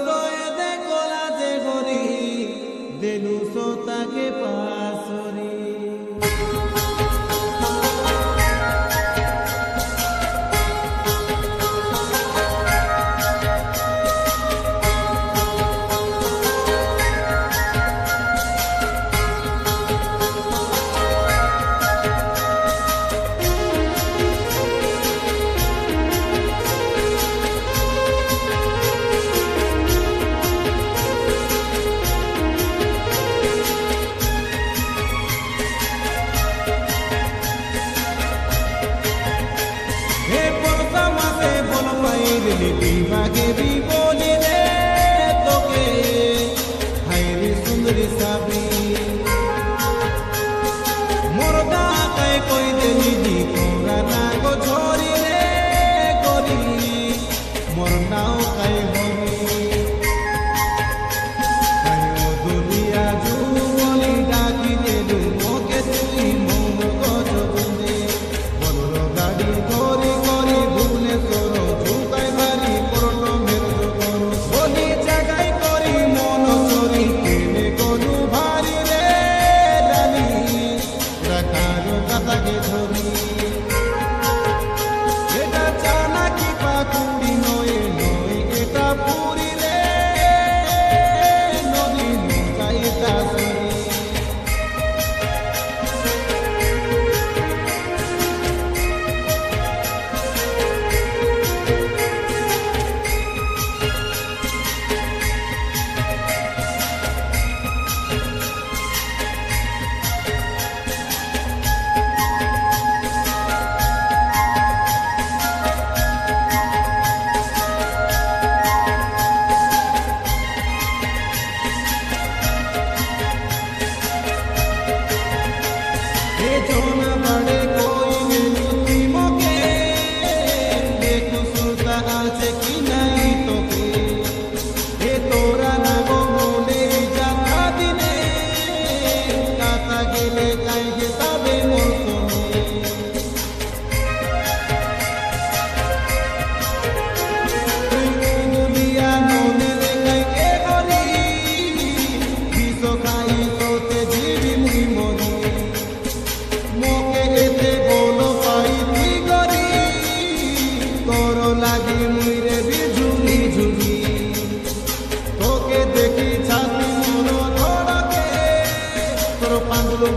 তো এতে কলা যে করি দেলু সো তাকে পাসরি বিভাগে বিবলি রে তোকে হাইরে সুন্দরী সাবি মোর দাকায় কই দেলি দি তোরা না গো ঝরি রে গরি মোর নাও কাই হবি কায়ো দুনিয়া জুবলি ডাকি দেলু মোকে তুই মন গজ বুঝে বলর গাড়ি ধরি করি ভুবনেশ্বর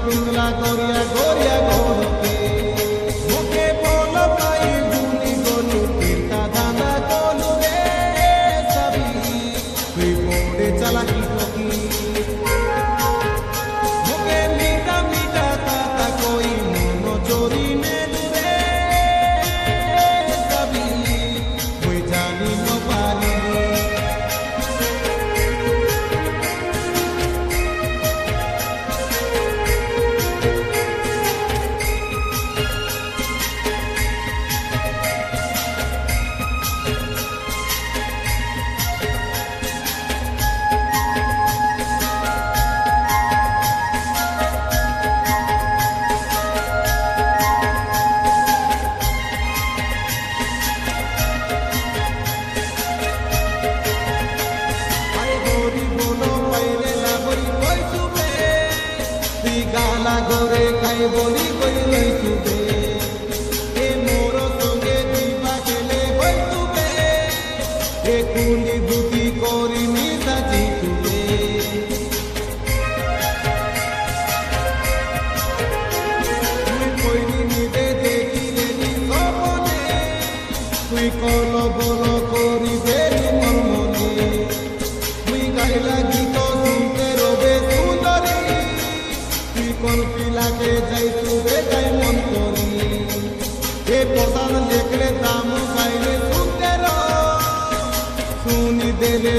পিংলা গড়িয়া গড়িয়া গড়কে মুখে বল পাই ভুলি গলু তীর্থা ধান্দা গলু রে সাবি তুই পড়ে চালাকি টকি মুখে মিঠা মিঠা কথা কই মন চোরি মেলু রে সাবি তুই জানি ন পারি গালা গরে খাই বলি কই লই তুবে এ মোর সঙ্গে দিবা গেলে হই তুবে এ কুলি বুতি করি মিশা জি তুবে তুই কইনি নিদে দেখি দেলি সপনে তুই কল বল করি দেলি মন মনে তুই গাইলা গীত শুনতে রবে সুন্দরী কোন পিলাকে যাই তুবে যাই মন করি এ প্রধান লেখলে দাম পাইলে শুনতে শুনি দেলে